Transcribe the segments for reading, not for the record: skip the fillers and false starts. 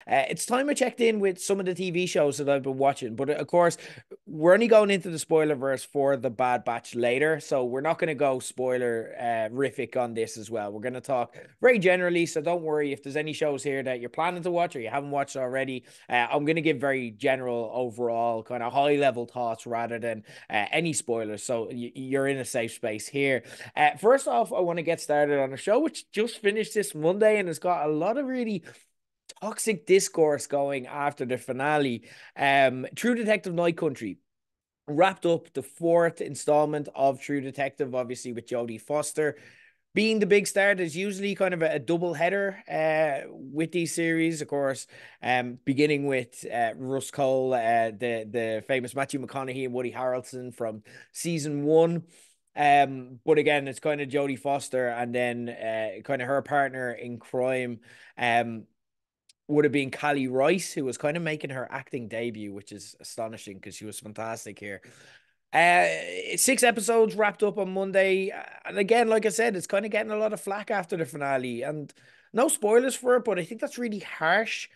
It's time I checked in with some of the TV shows that I've been watching, but of course, we're only going into the spoiler verse for the Bad Batch later, so we're not going to go spoiler rific on this as well. We're going to talk very generally, so don't worry if there's any shows here that you're planning to watch or you haven't watched already. I'm going to give very general, overall, kind of high level thoughts rather than any spoilers, so you're in a safe space here. First off, I want to get started on a show which just finished this Monday and has got a lot of really toxic discourse going after the finale. True Detective Night Country wrapped up the fourth installment of True Detective, obviously with Jodie Foster being the big star. There's usually kind of a double header with these series, of course, beginning with Russ Cole, the famous Matthew McConaughey and Woody Harrelson from season one. But again, it's kind of Jodie Foster and then kind of her partner in crime. Would have been Callie Rice, who was kind of making her acting debut, which is astonishing because she was fantastic here. 6 episodes wrapped up on Monday. And again, like I said, it's kind of getting a lot of flack after the finale. And no spoilers for it, but I think that's really harsh.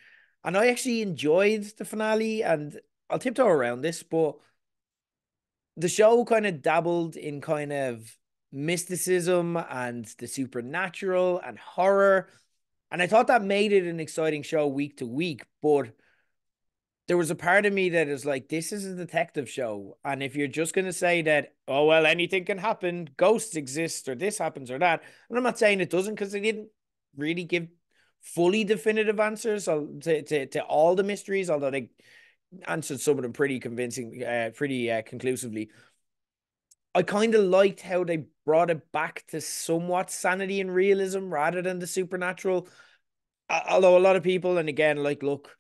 And I actually enjoyed the finale, and I'll tiptoe around this, but the show kind of dabbled in kind of mysticism and the supernatural and horror. And I thought that made it an exciting show week to week. But there was a part of me that is like, this is a detective show. And if you're just going to say that, oh, well, anything can happen, ghosts exist, or this happens or that, and I'm not saying it doesn't because they didn't really give fully definitive answers to all the mysteries, although they answered some of them pretty convincing, pretty conclusively. I kind of liked how they brought it back to somewhat sanity and realism rather than the supernatural. Although a lot of people, and again, like, look,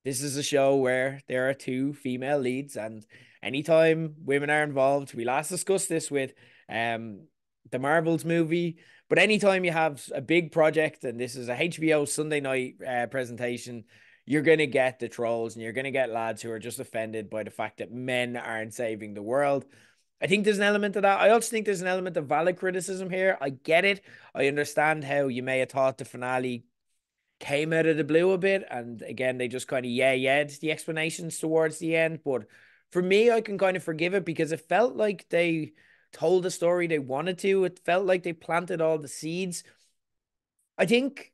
this is a show where there are two female leads, and anytime women are involved, we last discussed this with the Marvels movie. But anytime you have a big project, and this is a HBO Sunday night presentation, you're gonna get the trolls, and you're gonna get lads who are just offended by the fact that men aren't saving the world. I think there's an element of that. I also think there's an element of valid criticism here. I get it. I understand how you may have thought the finale came out of the blue a bit. And again, they just kind of yeah the explanations towards the end. But for me, I can kind of forgive it because it felt like they told the story they wanted to. It felt like they planted all the seeds. I think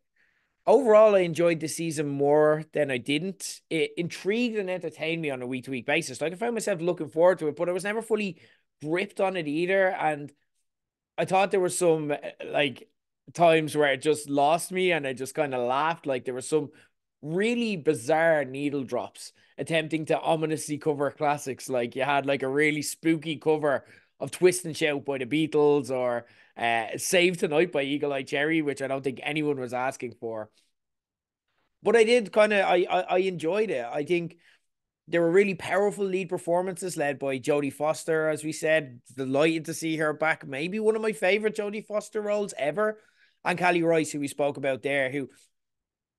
overall, I enjoyed the season more than I didn't. It intrigued and entertained me on a week to week basis. Like I found myself looking forward to it, but I was never fully gripped on it either. And I thought there were some like times where it just lost me and I just kind of laughed. Like there were some really bizarre needle drops attempting to ominously cover classics. Like you had like a really spooky cover of Twist and Shout by the Beatles or Save Tonight by Eagle Eye Cherry, which I don't think anyone was asking for. But I did kind of I enjoyed it. I think there were really powerful lead performances led by Jodie Foster, as we said. Delighted to see her back. Maybe one of my favorite Jodie Foster roles ever. And Callie Rice, who we spoke about there, who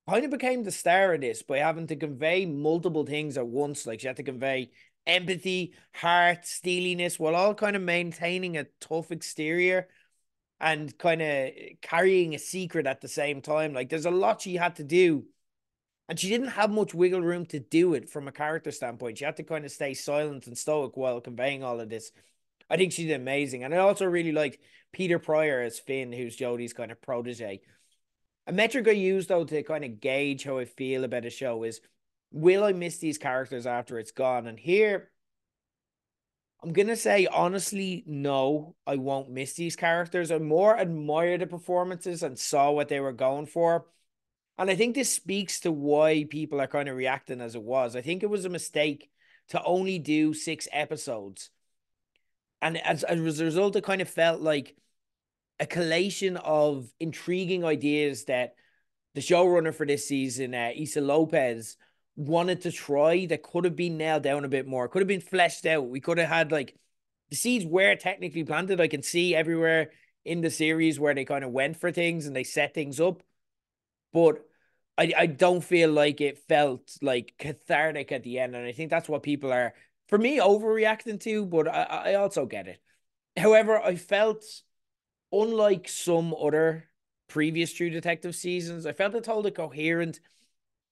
kind of became the star of this by having to convey multiple things at once. Like she had to convey empathy, heart, steeliness, while all kind of maintaining a tough exterior and kind of carrying a secret at the same time. Like there's a lot she had to do, and she didn't have much wiggle room to do it from a character standpoint. She had to kind of stay silent and stoic while conveying all of this. I think she did amazing. And I also really liked Peter Pryor as Finn, who's Jodie's kind of protege. A metric I use, though, to kind of gauge how I feel about a show is, will I miss these characters after it's gone? And here, I'm going to say, honestly, no, I won't miss these characters. I more admire the performances and saw what they were going for. And I think this speaks to why people are kind of reacting as it was. I think it was a mistake to only do 6 episodes. And as a result, it kind of felt like a collation of intriguing ideas that the showrunner for this season, Issa Lopez, wanted to try that could have been nailed down a bit more, could have been fleshed out. We could have had like the seeds were technically planted. I can see everywhere in the series where they kind of went for things and they set things up. But I don't feel like it felt like cathartic at the end. And I think that's what people are, for me, overreacting to, but I also get it. However, I felt, unlike some other previous True Detective seasons, I felt it told a coherent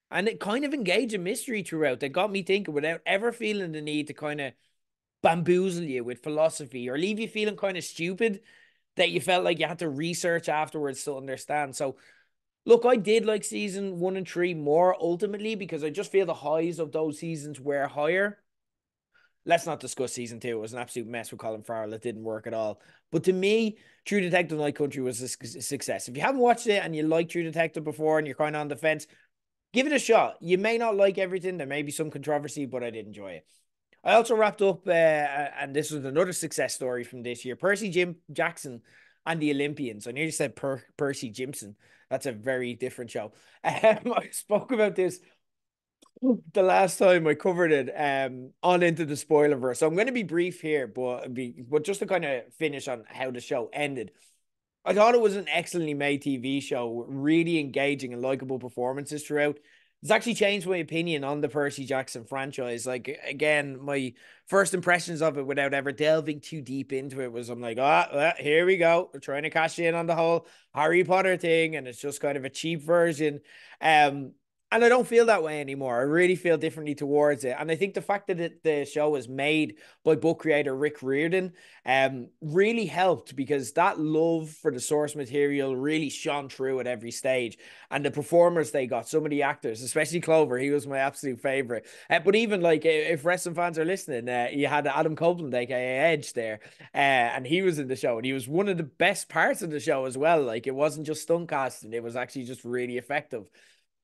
And it kind of engaged in mystery throughout that got me thinking without ever feeling the need to kind of bamboozle you with philosophy or leave you feeling kind of stupid that you felt like you had to research afterwards to understand. So, look, I did like season 1 and 3 more ultimately because I just feel the highs of those seasons were higher. Let's not discuss season 2. It was an absolute mess with Colin Farrell. It didn't work at all. But to me, True Detective Night Country was a success. If you haven't watched it and you like True Detective before and you're kind of on the fence, give it a shot. You may not like everything. There may be some controversy, but I did enjoy it. I also wrapped up, and this was another success story from this year, Percy Jackson and the Olympians. I nearly said Percy Jimson. That's a very different show. I spoke about this the last time I covered it on Into the Spoilerverse. So I'm going to be brief here, but just to kind of finish on how the show ended. I thought it was an excellently made TV show, really engaging and likable performances throughout. It's actually changed my opinion on the Percy Jackson franchise. Like, again, my first impressions of it without ever delving too deep into it was I'm like, here we go. We're trying to cash in on the whole Harry Potter thing, and it's just kind of a cheap version. Um, and I don't feel that way anymore. I really feel differently towards it. And I think the fact that the show is made by book creator Rick Riordan really helped because that love for the source material really shone through at every stage. And the performers they got, some of the actors, especially Clover, he was my absolute favorite. But even like if wrestling fans are listening, you had Adam Copeland, aka Edge, there, and he was in the show, and he was one of the best parts of the show as well. Like it wasn't just stunt casting; it was actually just really effective.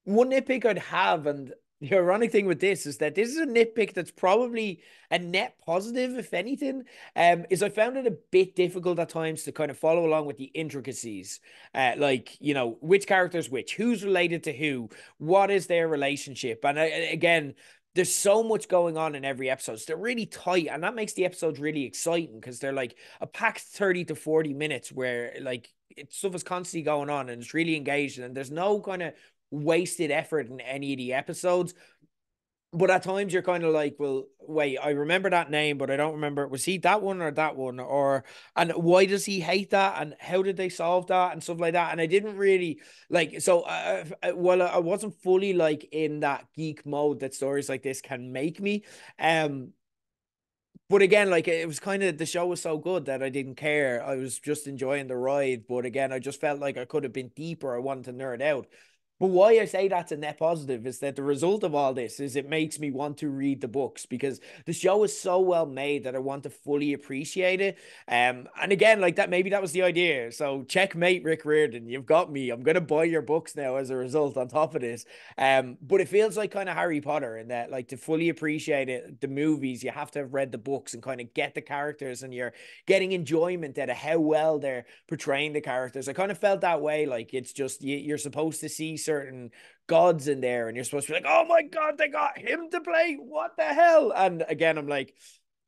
One nitpick I'd have, and the ironic thing with this is that this is a nitpick that's probably a net positive, if anything, is I found it a bit difficult at times to kind of follow along with the intricacies. Like, which character's which, who's related to who, what is their relationship. And again, there's so much going on in every episode. So they're really tight, and that makes the episodes really exciting because they're like a packed 30 to 40 minutes where like stuff is constantly going on and it's really engaging, and there's no kind of wasted effort in any of the episodes. But at times you're kind of like, well, wait, I remember that name, but I don't remember. Was he that one or that one? And why does he hate that? And how did they solve that? And stuff like that. And I didn't really like, so while I wasn't fully like in that geek mode that stories like this can make me, but again, like it was kind of the show was so good that I didn't care. I was just enjoying the ride. But again, I just felt like I could have been deeper. I wanted to nerd out. But why I say that's a net positive is that the result of all this is it makes me want to read the books because the show is so well made that I want to fully appreciate it. And again, like that, maybe that was the idea. So checkmate, Rick Riordan. You've got me. I'm gonna buy your books now as a result. On top of this, but it feels like kind of Harry Potter in that, like to fully appreciate it, the movies, you have to have read the books and kind of get the characters, and you're getting enjoyment out of how well they're portraying the characters. I kind of felt that way. Like it's just you're supposed to see certain gods in there, and you're supposed to be like, oh my god, they got him to play. What the hell? And again, I'm like,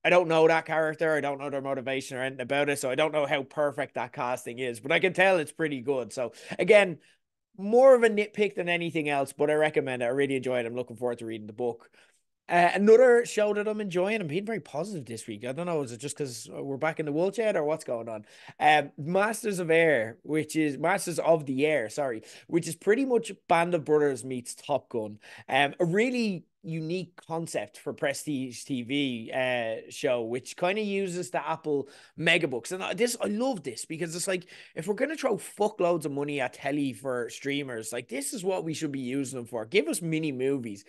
I don't know that character. I don't know their motivation or anything about it. So I don't know how perfect that casting is, but I can tell it's pretty good. So again, more of a nitpick than anything else, but I recommend it. I really enjoyed it. I'm looking forward to reading the book. Another show that I'm enjoying, I'm being very positive this week. I don't know, is it just because we're back in the wool shed or what's going on? Masters of the Air, sorry, which is pretty much Band of Brothers meets Top Gun. A really unique concept for prestige TV show, which kind of uses the Apple Megabooks. And I love this because it's like if we're gonna throw fuckloads of money at telly for streamers, like this is what we should be using them for. Give us mini movies.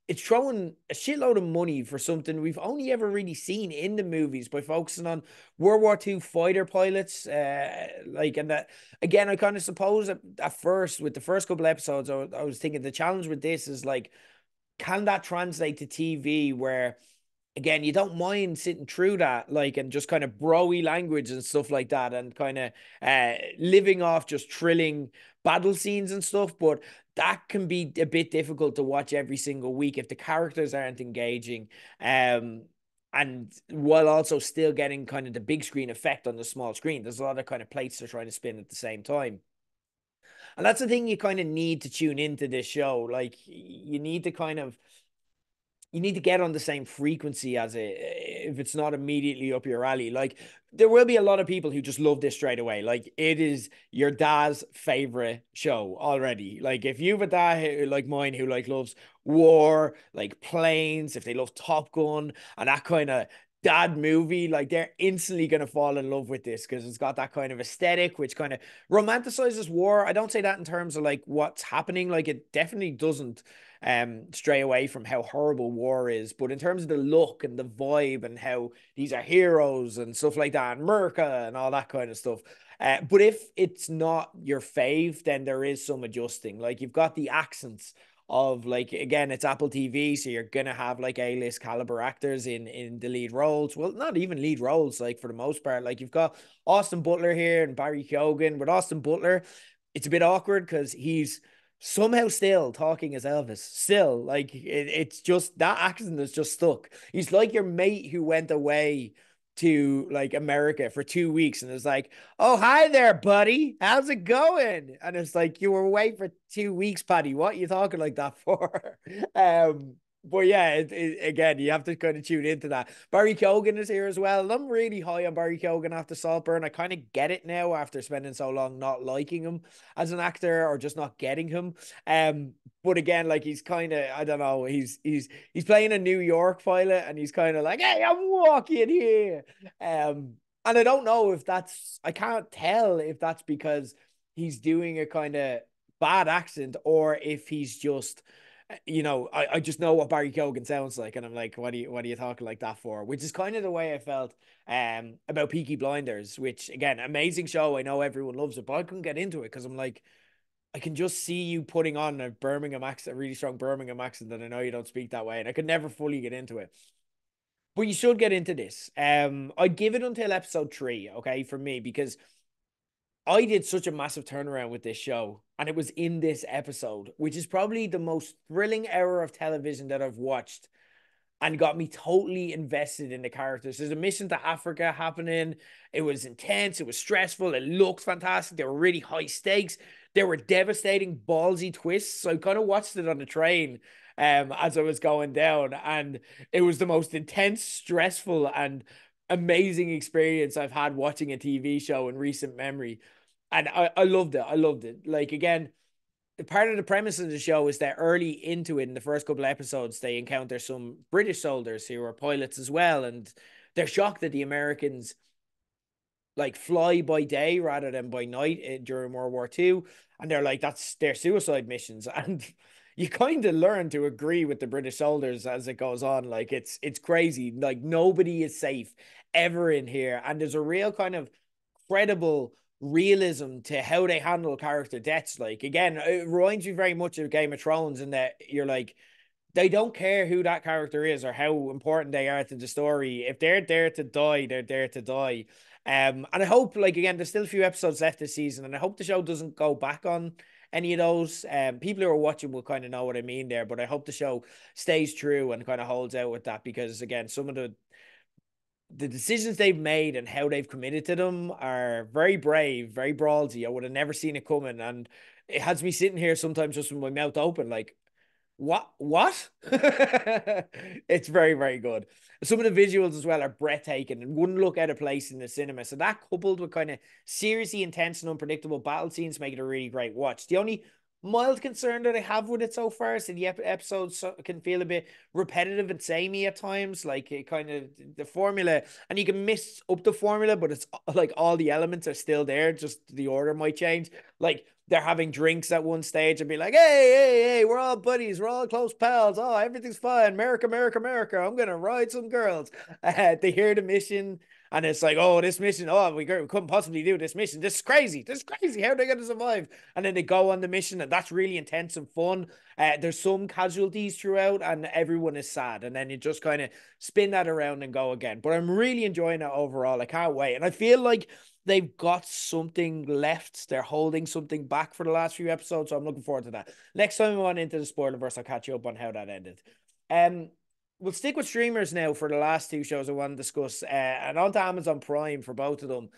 It's throwing a shitload of money for something we've only ever really seen in the movies by focusing on World War II fighter pilots. And that again, I kind of suppose at first with the first couple episodes, I was thinking the challenge with this is like, can that translate to TV where again, you don't mind sitting through that, like, and just kind of broy language and stuff like that, and kind of living off just thrilling battle scenes and stuff. But that can be a bit difficult to watch every single week if the characters aren't engaging. And while also still getting kind of the big screen effect on the small screen, there's a lot of kind of plates they're trying to spin at the same time. And that's the thing you kind of need to tune into this show. Like, you need to kind of you need to get on the same frequency as it if it's not immediately up your alley. Like there will be a lot of people who just love this straight away. Like it is your dad's favorite show already. Like if you've a dad like mine who like loves war, like planes, if they love Top Gun and that kind of dad movie, like they're instantly gonna fall in love with this because it's got that kind of aesthetic which kind of romanticizes war. I don't say that in terms of like what's happening, like it definitely doesn't stray away from how horrible war is. But in terms of the look and the vibe and how these are heroes and stuff like that, and America and all that kind of stuff. But if it's not your fave, then there is some adjusting. Like you've got the accents of like again, it's Apple TV, so you're gonna have like A-list caliber actors in the lead roles. Well, not even lead roles, like for the most part. Like you've got Austin Butler here and Barry Keoghan. With Austin Butler, it's a bit awkward because he's somehow still talking as Elvis. Still, like it's just that accent is just stuck. He's like your mate who went away to like America for 2 weeks and it's like, oh, hi there, buddy. How's it going? And it's like, you were away for 2 weeks, Paddy. What are you talking like that for? But yeah, again, you have to kind of tune into that. Barry Keoghan is here as well. And I'm really high on Barry Keoghan after Saltburn. I kind of get it now after spending so long not liking him as an actor or just not getting him. Um, but again, like he's kind of, I don't know, he's playing a New York pilot and he's kind of like, hey, I'm walking here. And I don't know if that's, I can't tell if that's because he's doing a kind of bad accent or if he's just, I just know what Barry Keoghan sounds like, and I'm like, what are you talking like that for? Which is kind of the way I felt about Peaky Blinders, which again, amazing show. I know everyone loves it, but I couldn't get into it because I'm like, I can just see you putting on a Birmingham accent, a really strong Birmingham accent, and I know you don't speak that way, and I could never fully get into it. But you should get into this. I'd give it until episode 3, okay, for me, because I did such a massive turnaround with this show, and it was in this episode, which is probably the most thrilling hour of television that I've watched and got me totally invested in the characters. There's a mission to Africa happening. It was intense. It was stressful. It looked fantastic. There were really high stakes. There were devastating, ballsy twists. So I kind of watched it on the train as I was going down, and it was the most intense, stressful, and amazing experience I've had watching a TV show in recent memory. And I loved it. I loved it. Like again, part of the premise of the show is that early into it, in the first couple of episodes, they encounter some British soldiers who are pilots as well, and they're shocked that the Americans like fly by day rather than by night during World War II, and they're like that's their suicide missions, and you kind of learn to agree with the British soldiers as it goes on. Like it's crazy. Like nobody is safe ever in here, and there's a real kind of credible realism to how they handle character deaths. Like again, it reminds me very much of Game of Thrones in that you're like they don't care who that character is or how important they are to the story. If they're there to die, they're there to die. And I hope, like again, there's still a few episodes left this season, and I hope the show doesn't go back on any of those. People who are watching will kind of know what I mean there, but I hope the show stays true and kind of holds out with that because again, some of the decisions they've made and how they've committed to them are very brave, very ballsy. I would have never seen it coming, and it has me sitting here sometimes just with my mouth open, like, what? It's very, very good. Some of the visuals as well are breathtaking and wouldn't look out of place in the cinema. So that coupled with kind of seriously intense and unpredictable battle scenes make it a really great watch. The only mild concern that I have with it so far is that the episodes can feel a bit repetitive and samey at times. Like it kind of the formula, and you can miss up the formula, but it's like all the elements are still there. Just the order might change. Like they're having drinks at one stage and be like, hey, we're all buddies, we're all close pals. Oh, everything's fine. America, America, America. I'm gonna ride some girls. They hear the mission. And it's like, oh, this mission, oh, we couldn't possibly do this mission. This is crazy. This is crazy. How are they going to survive? And then they go on the mission, and that's really intense and fun. There's some casualties throughout, and everyone is sad. And then you just kind of spin that around and go again. But I'm really enjoying it overall. I can't wait. And I feel like they've got something left. They're holding something back for the last few episodes. So I'm looking forward to that. Next time we want into the spoilerverse, I'll catch you up on how that ended. Um, we'll stick with streamers now for the last two shows I want to discuss. And on to Amazon Prime for both of them.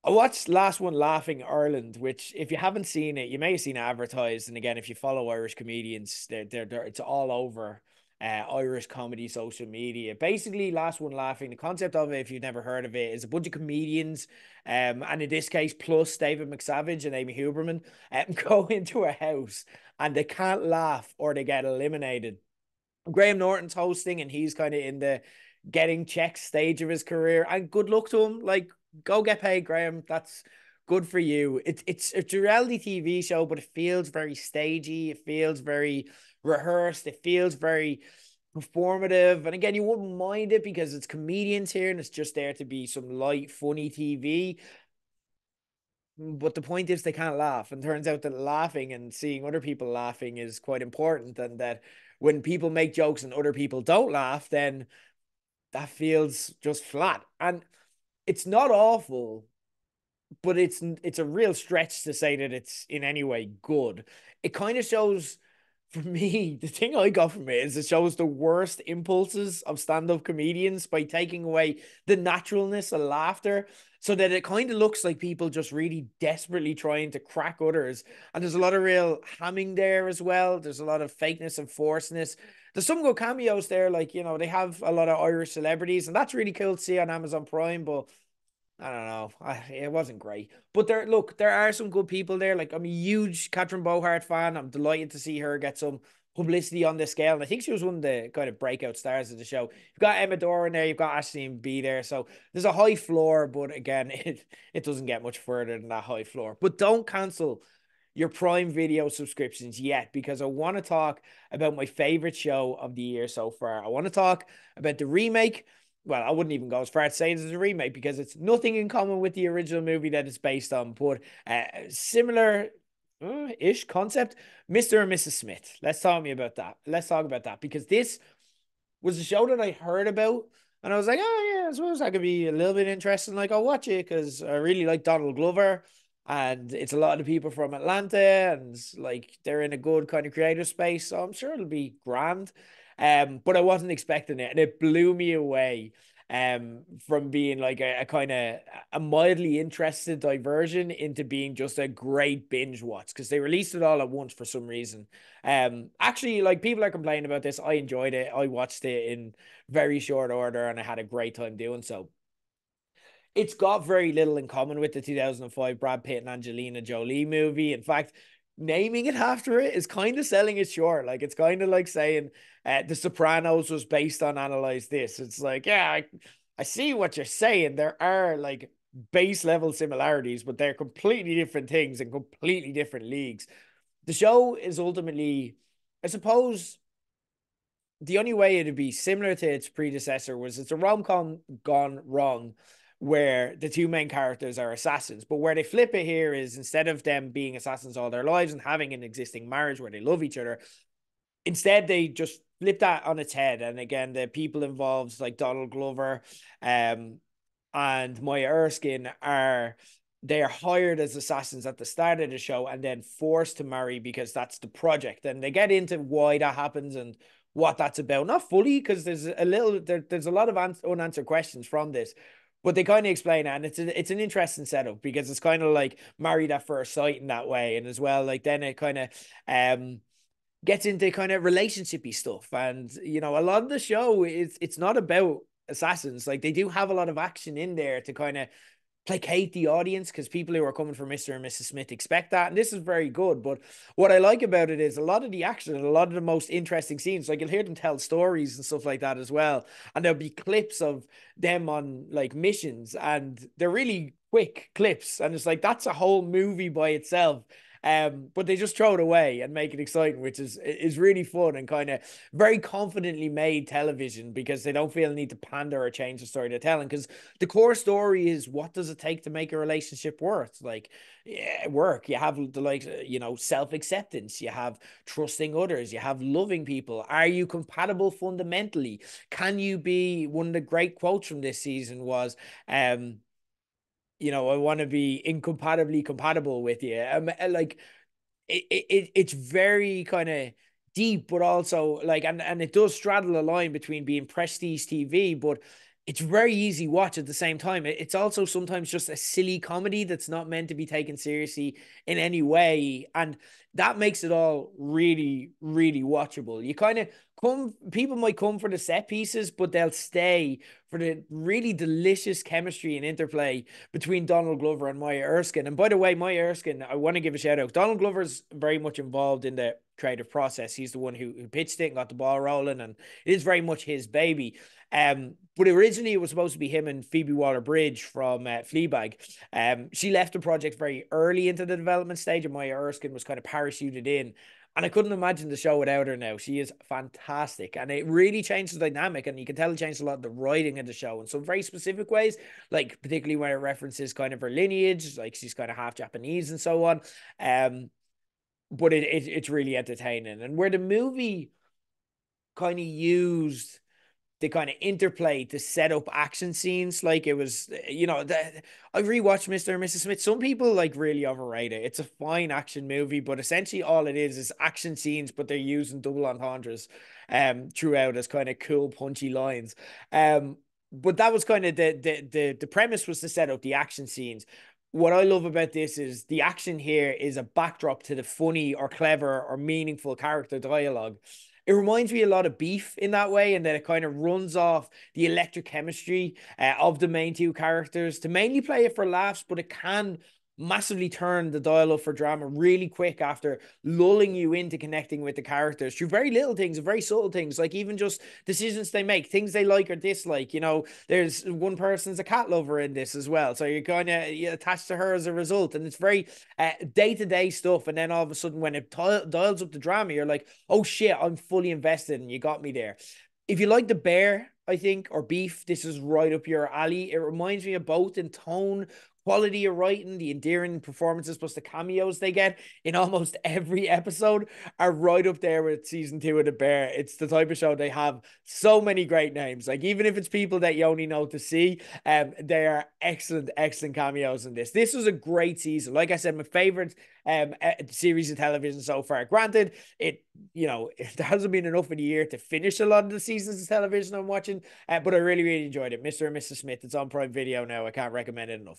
I watched last one, Laughing Ireland, which if you haven't seen it, you may have seen it advertised. And again, if you follow Irish comedians, it's all over. Irish comedy social media. Basically, Last One Laughing, the concept of it, if you've never heard of it, is a bunch of comedians, and in this case, plus David McSavage and Amy Huberman, go into a house and they can't laugh or they get eliminated. Graham Norton's hosting, and he's kind of in the getting check stage of his career. And good luck to him. Like, go get paid, Graham. That's good for you. It's a reality TV show, but it feels very stagey. It feels very rehearsed. It feels very performative. And again, you wouldn't mind it because it's comedians here and it's just there to be some light, funny TV. But the point is they can't laugh. And turns out that laughing and seeing other people laughing is quite important. And that when people make jokes and other people don't laugh, then that feels just flat. And it's not awful, but it's a real stretch to say that it's in any way good. It kind of shows, for me, the thing I got from it is it shows the worst impulses of stand-up comedians by taking away the naturalness of laughter, so that it kind of looks like people just really desperately trying to crack others. And there's a lot of real hamming there as well. There's a lot of fakeness and forcedness. There's some good cameos there, like, they have a lot of Irish celebrities, and that's really cool to see on Amazon Prime, but I don't know. It wasn't great. But there are some good people there. Like, I'm a huge Catherine Bohart fan. I'm delighted to see her get some publicity on this scale. And I think she was one of the kind of breakout stars of the show. You've got Emma Dore in there, you've got Aisling Bea there. So there's a high floor, but again, it doesn't get much further than that high floor. But don't cancel your Prime Video subscriptions yet, because I want to talk about my favorite show of the year so far. I want to talk about the remake. Well, I wouldn't even go as far to say it's a remake because it's nothing in common with the original movie that it's based on, but similar ish concept. Mr. and Mrs. Smith. Let's talk me about that. Let's talk about that, because this was a show that I heard about and I was like, oh yeah, I suppose that could be a little bit interesting. Like, I'll watch it because I really like Donald Glover, and it's a lot of people from Atlanta, and like they're in a good kind of creative space, so I'm sure it'll be grand. But I wasn't expecting it, and it blew me away. From being like a kind of a mildly interested diversion into being just a great binge watch, because they released it all at once for some reason. Actually, like, people are complaining about this. I enjoyed it. I watched it in very short order, and I had a great time doing so. It's got very little in common with the 2005 Brad Pitt and Angelina Jolie movie. In fact, naming it after it is kind of selling it short. Like, it's kind of like saying The Sopranos was based on Analyze This. It's like, yeah, I see what you're saying. There are like base level similarities, but they're completely different things and completely different leagues. The show is ultimately, I suppose, the only way it'd be similar to its predecessor was it's a rom-com gone wrong, where the two main characters are assassins. But where they flip it here is, instead of them being assassins all their lives and having an existing marriage where they love each other, instead they just flip that on its head. And again, the people involved, like Donald Glover and Maya Erskine, they're hired as assassins at the start of the show and then forced to marry because that's the project. And they get into why that happens and what that's about. Not fully, because there's a lot of unanswered questions from this, but they kind of explain it, and it's an interesting setup because it's kind of like Married at First Sight in that way, and as well, like, then it kind of gets into kind of relationshipy stuff, and a lot of the show is, it's not about assassins. Like, they do have a lot of action in there to kind of placate the audience, because people who are coming for Mr. and Mrs. Smith expect that, and this is very good. But what I like about it is a lot of the action and a lot of the most interesting scenes, like, you'll hear them tell stories and stuff like that as well, and there'll be clips of them on like missions, and they're really quick clips, and it's like that's a whole movie by itself. But they just throw it away and make it exciting, which is really fun and kind of very confidently made television, because they don't feel the need to pander or change the story they're telling. Because the core story is, what does it take to make a relationship work? You have the, like, self-acceptance, you have trusting others, you have loving people. Are you compatible fundamentally? Can you be, one of the great quotes from this season was, I want to be incompatibly compatible with you. Like, it's very kind of deep, but also like, and it does straddle a line between being prestige TV, but it's very easy watch at the same time. It's also sometimes just a silly comedy that's not meant to be taken seriously in any way, and that makes it all really, really watchable. You kind of people might come for the set pieces, but they'll stay for the really delicious chemistry and interplay between Donald Glover and Maya Erskine. And by the way, Maya Erskine, I want to give a shout out. Donald Glover's very much involved in the creative process. He's the one who pitched it and got the ball rolling, and it is very much his baby. But originally it was supposed to be him and Phoebe Waller-Bridge from Fleabag. She left the project very early into the development stage, and Maya Erskine was kind of parachuted in. And I couldn't imagine the show without her now. She is fantastic. And it really changed the dynamic. And you can tell it changed a lot of the writing of the show in some very specific ways, like particularly when it references kind of her lineage, like she's kind of half Japanese and so on. But it's really entertaining. And where the movie kind of used the kind of interplay to set up action scenes. Like it was, I rewatched Mr. and Mrs. Smith. Some people like really overrate it. It's a fine action movie, but essentially all it is action scenes, but they're using double entendres throughout as kind of cool, punchy lines. But that was kind of the premise was to set up the action scenes. What I love about this is the action here is a backdrop to the funny or clever or meaningful character dialogue. It reminds me a lot of Beef in that way, and that it kind of runs off the electric chemistry of the main two characters to mainly play it for laughs, but it can massively turn the dial up for drama really quick after lulling you into connecting with the characters through very little things, very subtle things, like even just decisions they make, things they like or dislike. There's one person's a cat lover in this as well, so you're attached to her as a result, and it's very day-to-day stuff. And then all of a sudden when it dials up the drama, you're like, oh shit, I'm fully invested, and you got me there. If you like The Bear, I think, or Beef, this is right up your alley. It reminds me of both in tone, quality of writing, the endearing performances, plus the cameos they get in almost every episode are right up there with season 2 of The Bear. It's the type of show they have so many great names. Like even if it's people that you only know to see, they are excellent, excellent cameos in this. This was a great season. Like I said, my favorite series of television so far. Granted, it hasn't been enough of the year to finish a lot of the seasons of television I'm watching, but I really, really enjoyed it. Mr. and Mrs. Smith, it's on Prime Video now. I can't recommend it enough.